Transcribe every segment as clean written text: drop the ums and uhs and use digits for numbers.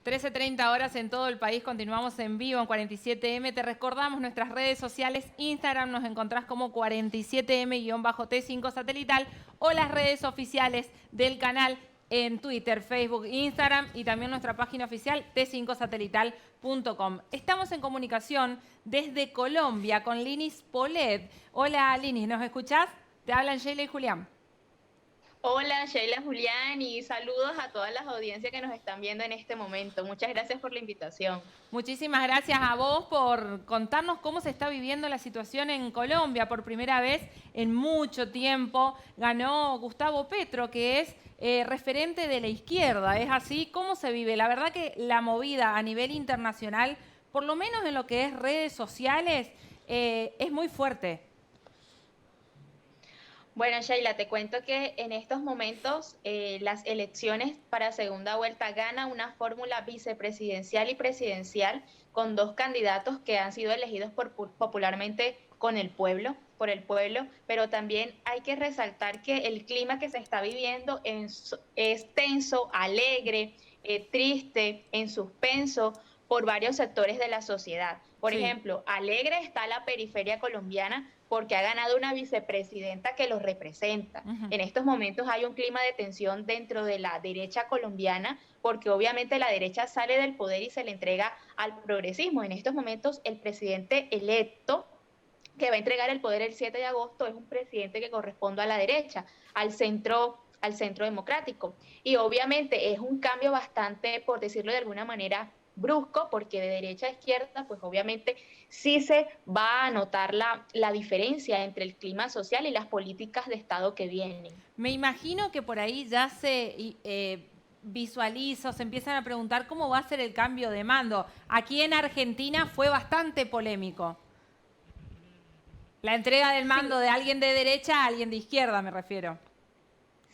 13:30 horas en todo el país, continuamos en vivo en 47M. Te recordamos nuestras redes sociales, Instagram nos encontrás como 47M-T5 satelital o las redes oficiales del canal en Twitter, Facebook, Instagram y también nuestra página oficial t5satelital.com. Estamos en comunicación desde Colombia con Linis Polet. Hola Linis, ¿nos escuchás? Te hablan Sheila y Julián. Hola, Sheila, Julián, y saludos a todas las audiencias que nos están viendo en este momento. Muchas gracias por la invitación. Muchísimas gracias a vos por contarnos cómo se está viviendo la situación en Colombia. Por primera vez en mucho tiempo ganó Gustavo Petro, que es referente de la izquierda. ¿Es así? ¿Cómo se vive? La verdad que la movida a nivel internacional, por lo menos en lo que es redes sociales, es muy fuerte. Bueno, Sheila, te cuento que en estos momentos las elecciones para segunda vuelta gana una fórmula vicepresidencial y presidencial con dos candidatos que han sido elegidos popularmente por el pueblo, pero también hay que resaltar que el clima que se está viviendo es tenso, alegre, triste, en suspenso por varios sectores de la sociedad. Por Sí. ejemplo, alegre está la periferia colombiana porque ha ganado una vicepresidenta que los representa. Ujú. En estos momentos hay un clima de tensión dentro de la derecha colombiana, porque obviamente la derecha sale del poder y se le entrega al progresismo. En estos momentos el presidente electo que va a entregar el poder el 7 de agosto es un presidente que corresponde a la derecha, al centro democrático. Y obviamente es un cambio bastante, por decirlo de alguna manera, brusco, porque de derecha a izquierda, pues obviamente sí se va a notar la diferencia entre el clima social y las políticas de Estado que vienen. Me imagino que por ahí ya se visualiza o se empiezan a preguntar cómo va a ser el cambio de mando. Aquí en Argentina fue bastante polémico. La entrega del Sí, mando de alguien de derecha a alguien de izquierda, me refiero.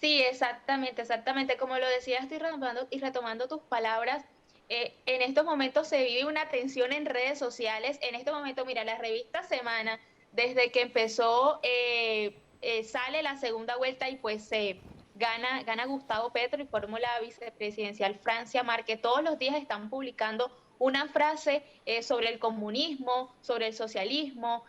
sí, exactamente, exactamente. Como lo decías, estoy retomando tus palabras. En estos momentos se vive una tensión en redes sociales. En este momento, mira, la revista Semana, desde que empezó, sale la segunda vuelta y pues gana Gustavo Petro y fórmula vicepresidencial Francia Márquez. Todos los días están publicando una frase sobre el comunismo, sobre el socialismo,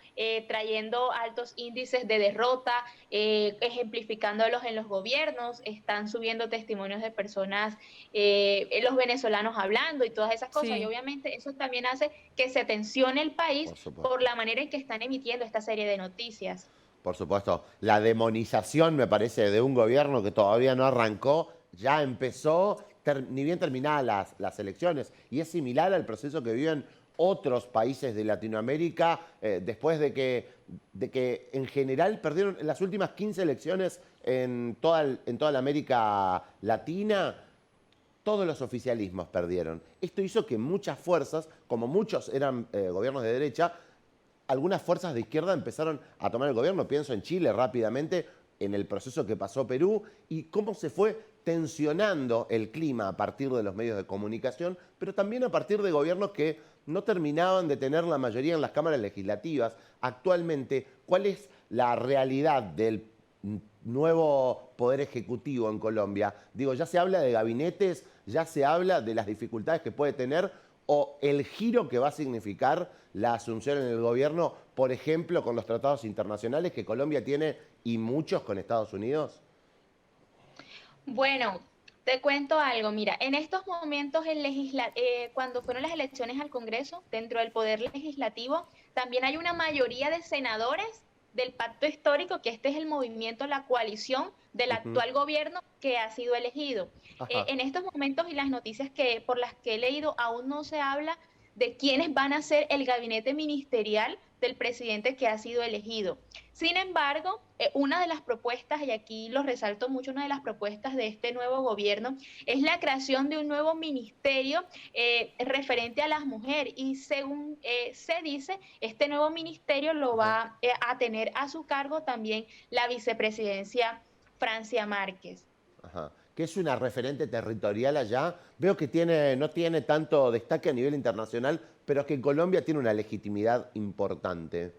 trayendo altos índices de derrota, ejemplificándolos en los gobiernos, están subiendo testimonios de personas, los venezolanos hablando y todas esas cosas. Y Sí. obviamente eso también hace que se tensione el país Por supuesto. por la manera en que están emitiendo esta serie de noticias. Por supuesto. La demonización, me parece, de un gobierno que todavía no arrancó, ya empezó, ni bien terminadas las elecciones. Y es similar al proceso que viven otros países de Latinoamérica después de que en general perdieron las últimas 15 elecciones en toda la América Latina. Todos los oficialismos perdieron. Esto hizo que muchas fuerzas, como muchos eran gobiernos de derecha, algunas fuerzas de izquierda empezaron a tomar el gobierno. Pienso en Chile rápidamente, en el proceso que pasó Perú y cómo se fue tensionando el clima a partir de los medios de comunicación, pero también a partir de gobiernos que no terminaban de tener la mayoría en las cámaras legislativas. Actualmente, ¿cuál es la realidad del nuevo poder ejecutivo en Colombia? Digo, ya se habla de gabinetes, ya se habla de las dificultades que puede tener o el giro que va a significar la asunción en el gobierno, por ejemplo, con los tratados internacionales que Colombia tiene y muchos con Estados Unidos. Bueno, te cuento algo, mira, en estos momentos cuando fueron las elecciones al Congreso, dentro del Poder Legislativo, también hay una mayoría de senadores del pacto histórico, que este es el movimiento, la coalición del Ujú. actual gobierno que ha sido elegido. Ajá. En estos momentos y las noticias por las que he leído, aún no se habla de quiénes van a ser el gabinete ministerial del presidente que ha sido elegido. Sin embargo, una de las propuestas, y aquí lo resalto mucho, una de las propuestas de este nuevo gobierno es la creación de un nuevo ministerio referente a las mujeres. Y según se dice, este nuevo ministerio lo Ajá. va a tener a su cargo también la vicepresidencia Francia Márquez. Ajá. Que es una referente territorial allá. Veo que no tiene tanto destaque a nivel internacional, pero que en Colombia tiene una legitimidad importante.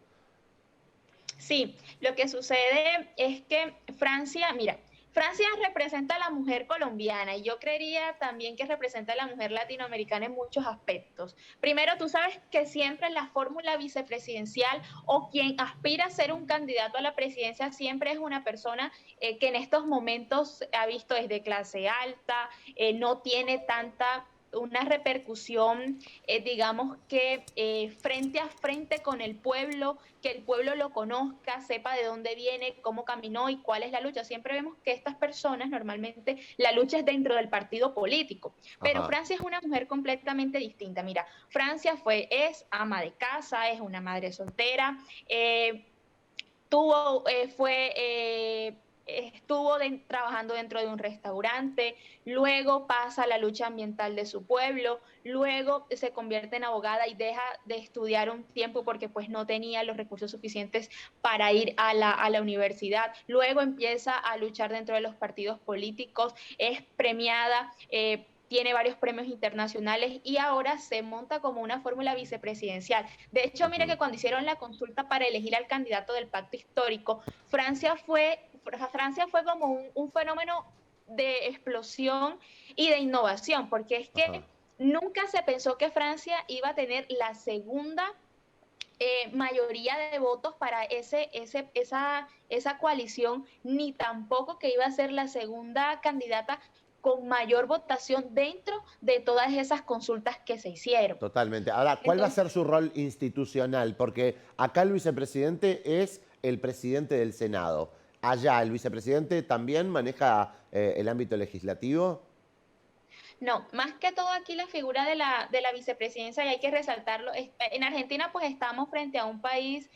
Sí, lo que sucede es que Francia, mira, Francia representa a la mujer colombiana y yo creería también que representa a la mujer latinoamericana en muchos aspectos. Primero, tú sabes que siempre en la fórmula vicepresidencial o quien aspira a ser un candidato a la presidencia siempre es una persona que en estos momentos ha visto desde clase alta, no tiene tanta una repercusión, digamos que frente a frente con el pueblo, que el pueblo lo conozca, sepa de dónde viene, cómo caminó y cuál es la lucha. Siempre vemos que estas personas normalmente la lucha es dentro del partido político, pero Ajá. Francia es una mujer completamente distinta. Mira, Francia es ama de casa, es una madre soltera, tuvo, fue trabajando dentro de un restaurante, luego pasa a la lucha ambiental de su pueblo, luego se convierte en abogada y deja de estudiar un tiempo porque pues no tenía los recursos suficientes para ir a la universidad, luego empieza a luchar dentro de los partidos políticos, es premiada, tiene varios premios internacionales y ahora se monta como una fórmula vicepresidencial. De hecho, mira que cuando hicieron la consulta para elegir al candidato del pacto histórico, Francia fue como un fenómeno de explosión y de innovación, porque es que Ajá. nunca se pensó que Francia iba a tener la segunda mayoría de votos para esa coalición, ni tampoco que iba a ser la segunda candidata con mayor votación dentro de todas esas consultas que se hicieron. Totalmente. Ahora, ¿cuál va a Entonces, ser su rol institucional? Porque acá el vicepresidente es el presidente del Senado. Allá, ¿el vicepresidente también maneja el ámbito legislativo? no, más que todo aquí la figura de la vicepresidencia, y hay que resaltarlo, en Argentina pues estamos frente a un país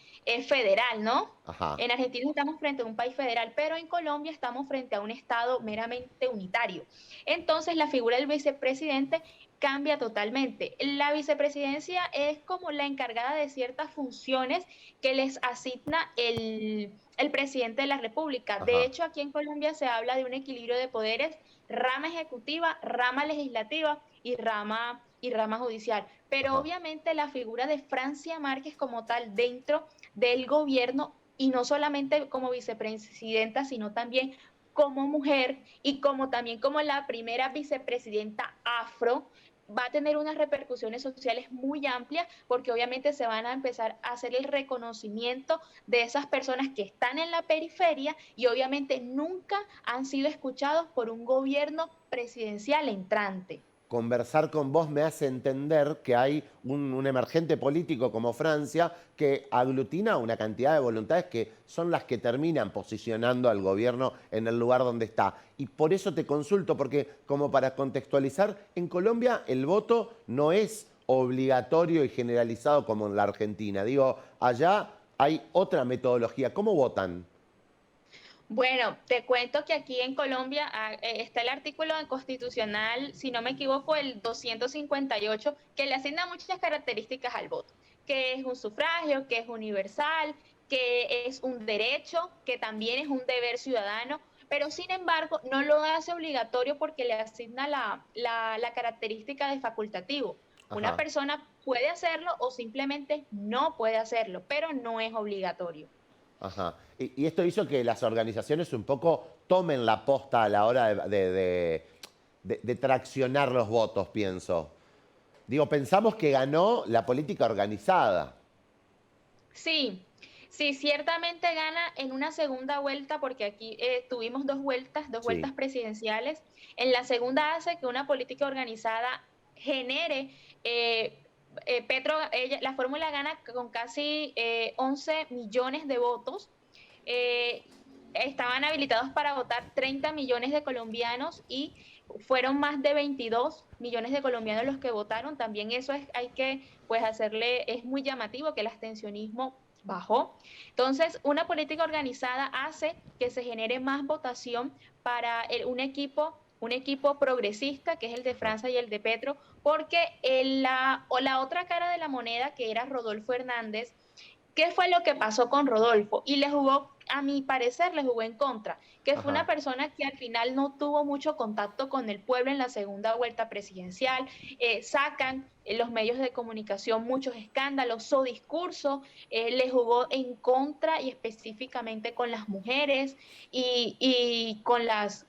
federal, ¿no? Ajá. En Argentina estamos frente a un país federal, pero en Colombia estamos frente a un estado meramente unitario. Entonces la figura del vicepresidente cambia totalmente. La vicepresidencia es como la encargada de ciertas funciones que les asigna el presidente de la República. De Ajá. hecho, aquí en Colombia se habla de un equilibrio de poderes, rama ejecutiva, rama legislativa y rama judicial. Pero Ajá. obviamente la figura de Francia Márquez como tal dentro del gobierno, y no solamente como vicepresidenta, sino también como mujer y como también como la primera vicepresidenta afro, va a tener unas repercusiones sociales muy amplias porque obviamente se van a empezar a hacer el reconocimiento de esas personas que están en la periferia y obviamente nunca han sido escuchados por un gobierno presidencial entrante. Conversar con vos me hace entender que hay un emergente político como Francia que aglutina una cantidad de voluntades que son las que terminan posicionando al gobierno en el lugar donde está. Y por eso te consulto, porque como para contextualizar, en Colombia el voto no es obligatorio y generalizado como en la Argentina. Digo, allá hay otra metodología. ¿Cómo votan? Bueno, te cuento que aquí en Colombia está el artículo constitucional, si no me equivoco, el 258, que le asigna muchas características al voto, que es un sufragio, que es universal, que es un derecho, que también es un deber ciudadano, pero sin embargo no lo hace obligatorio porque le asigna la característica de facultativo. Una Ajá. persona puede hacerlo o simplemente no puede hacerlo, pero no es obligatorio. Ajá. Y esto hizo que las organizaciones un poco tomen la posta a la hora de traccionar los votos, pienso. Digo, pensamos que ganó la política organizada. Sí, sí, ciertamente gana en una segunda vuelta, porque aquí tuvimos dos vueltas Sí. presidenciales. En la segunda hace que una política organizada genere, la fórmula gana con casi 11 millones de votos. Eh, Estaban habilitados para votar 30 millones de colombianos y fueron más de 22 millones de colombianos los que votaron. También eso hay que pues hacerle, es muy llamativo que el abstencionismo bajó. Entonces, una política organizada hace que se genere más votación para un equipo progresista, que es el de Ajá. Francia y el de Petro, porque la otra cara de la moneda, que era Rodolfo Hernández, ¿Qué fue lo que pasó con Rodolfo? Y le jugó, a mi parecer, le jugó en contra, que fue una Ajá. persona que al final no tuvo mucho contacto con el pueblo en la segunda vuelta presidencial. Sacan los medios de comunicación muchos escándalos, su discurso le jugó en contra y específicamente con las mujeres y con las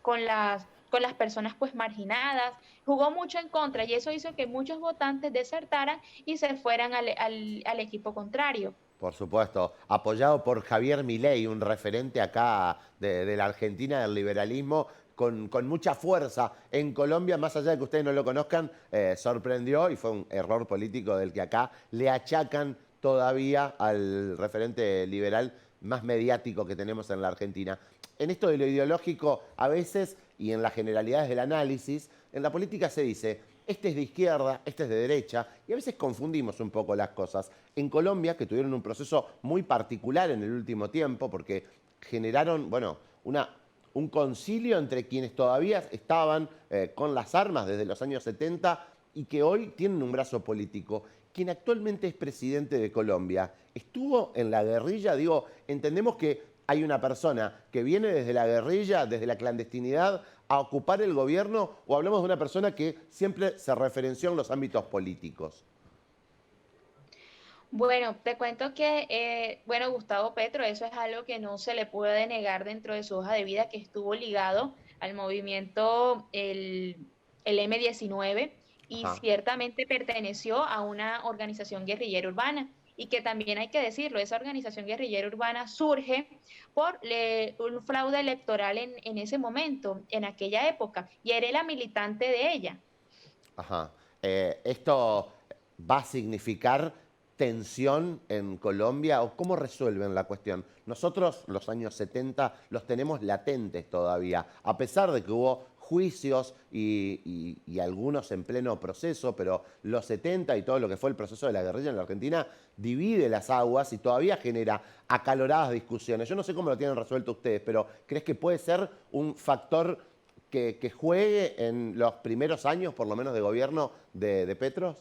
personas pues marginadas, jugó mucho en contra y eso hizo que muchos votantes desertaran y se fueran al equipo contrario. Por supuesto, apoyado por Javier Milei, un referente acá de la Argentina del liberalismo, con mucha fuerza en Colombia, más allá de que ustedes no lo conozcan, sorprendió y fue un error político del que acá le achacan todavía al referente liberal más mediático que tenemos en la Argentina. En esto de lo ideológico, a veces, y en las generalidades del análisis, en la política se dice, este es de izquierda, este es de derecha, y a veces confundimos un poco las cosas. En Colombia, que tuvieron un proceso muy particular en el último tiempo, porque generaron, bueno, un concilio entre quienes todavía estaban con las armas desde los años 70 y que hoy tienen un brazo político. Quien actualmente es presidente de Colombia, ¿estuvo en la guerrilla? Digo, entendemos que hay una persona que viene desde la guerrilla, desde la clandestinidad, a ocupar el gobierno, o hablamos de una persona que siempre se referenció en los ámbitos políticos. Bueno, te cuento que, bueno, Gustavo Petro, eso es algo que no se le puede denegar dentro de su hoja de vida, que estuvo ligado al movimiento el M-19 y Ajá. ciertamente perteneció a una organización guerrillera urbana. Y que también hay que decirlo, esa organización guerrillera urbana surge por un fraude electoral en ese momento, en aquella época, y era la militante de ella. Ajá. ¿Esto va a significar tensión en Colombia o cómo resuelven la cuestión? Nosotros los años 70 los tenemos latentes todavía, a pesar de que hubo juicios y algunos en pleno proceso, pero los 70 y todo lo que fue el proceso de la guerrilla en la Argentina divide las aguas y todavía genera acaloradas discusiones. Yo no sé cómo lo tienen resuelto ustedes, pero ¿crees que puede ser un factor que juegue en los primeros años, por lo menos, de gobierno de Petros?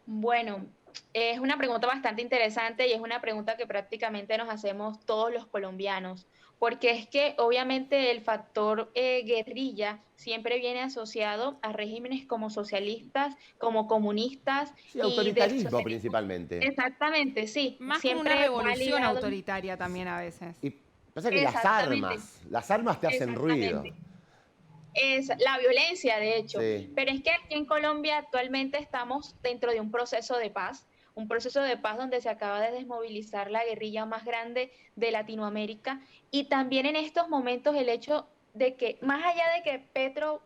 Bueno, es una pregunta bastante interesante y es una pregunta que prácticamente nos hacemos todos los colombianos, porque es que obviamente el factor guerrilla siempre viene asociado a regímenes como socialistas, como comunistas Sí, y del autoritarismo socialismo. principalmente. Exactamente, sí, Más como una siempre va revolución ligado. autoritaria también a veces. Y pasa que Exactamente, las armas te hacen ruido. exactamente. Es la violencia, de hecho. Sí, Pero es que aquí en Colombia actualmente estamos dentro de un proceso de paz donde se acaba de desmovilizar la guerrilla más grande de Latinoamérica. Y también en estos momentos el hecho de que, más allá de que Petro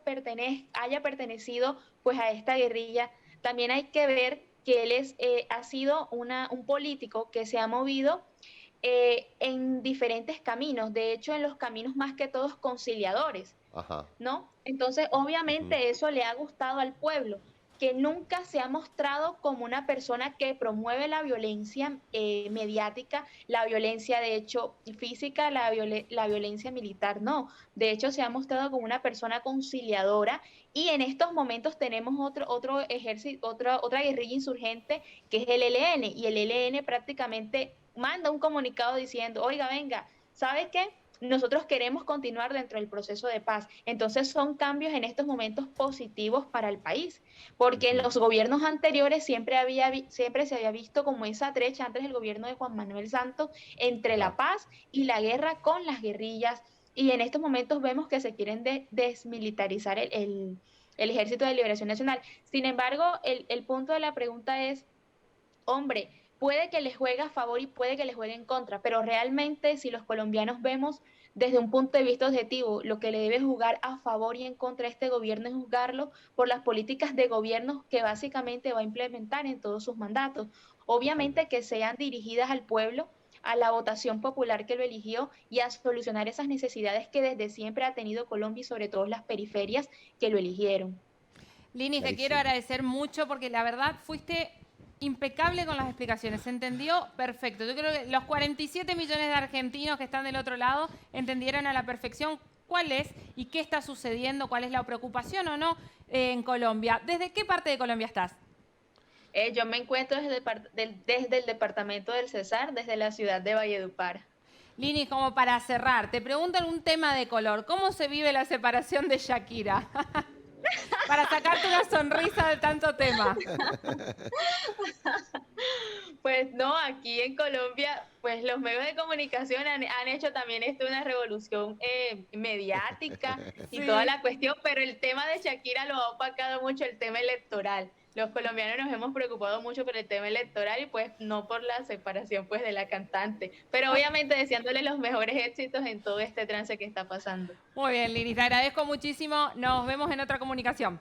haya pertenecido pues a esta guerrilla, también hay que ver que ha sido un político que se ha movido en diferentes caminos, de hecho en los caminos más que todos conciliadores. ajá. ¿No? Entonces, Ujú. obviamente eso le ha gustado al pueblo, que nunca se ha mostrado como una persona que promueve la violencia mediática, la violencia de hecho física, la violencia militar, no. De hecho, se ha mostrado como una persona conciliadora y en estos momentos tenemos otro ejército, otra guerrilla insurgente que es el ELN y el ELN prácticamente manda un comunicado diciendo, oiga, venga, ¿sabe qué? Nosotros queremos continuar dentro del proceso de paz. Entonces son cambios en estos momentos positivos para el país, porque en Ujú. los gobiernos anteriores siempre se había visto como esa brecha antes del gobierno de Juan Manuel Santos entre Ajá. la paz y la guerra con las guerrillas. Y en estos momentos vemos que se quieren desmilitarizar el Ejército de Liberación Nacional. Sin embargo, el punto de la pregunta es, hombre, puede que les juegue a favor y puede que les juegue en contra, pero realmente si los colombianos vemos desde un punto de vista objetivo, lo que le debe jugar a favor y en contra a este gobierno es juzgarlo por las políticas de gobierno que básicamente va a implementar en todos sus mandatos. Obviamente Totalmente. que sean dirigidas al pueblo, a la votación popular que lo eligió y a solucionar esas necesidades que desde siempre ha tenido Colombia y sobre todo las periferias que lo eligieron. Linis, te quiero Clarísimo. agradecer mucho porque la verdad fuiste impecable con las explicaciones. Se entendió perfecto. Yo creo que los 47 millones de argentinos que están del otro lado entendieron a la perfección cuál es y qué está sucediendo, cuál es la preocupación o no en Colombia. ¿Desde qué parte de Colombia estás? Yo me encuentro desde el departamento del Cesar, desde la ciudad de Valledupar. Lini, como para cerrar, te preguntan un tema de color. ¿Cómo se vive la separación de Shakira? Para sacarte una sonrisa de tanto tema. Pues no, aquí en Colombia, pues los medios de comunicación han hecho también esto una revolución mediática y Sí. toda la cuestión, pero el tema de Shakira lo ha opacado mucho el tema electoral. Los colombianos nos hemos preocupado mucho por el tema electoral y pues no por la separación pues de la cantante, pero obviamente deseándole los mejores éxitos en todo este trance que está pasando. Muy bien, Lini, te agradezco muchísimo. Nos vemos en otra comunicación.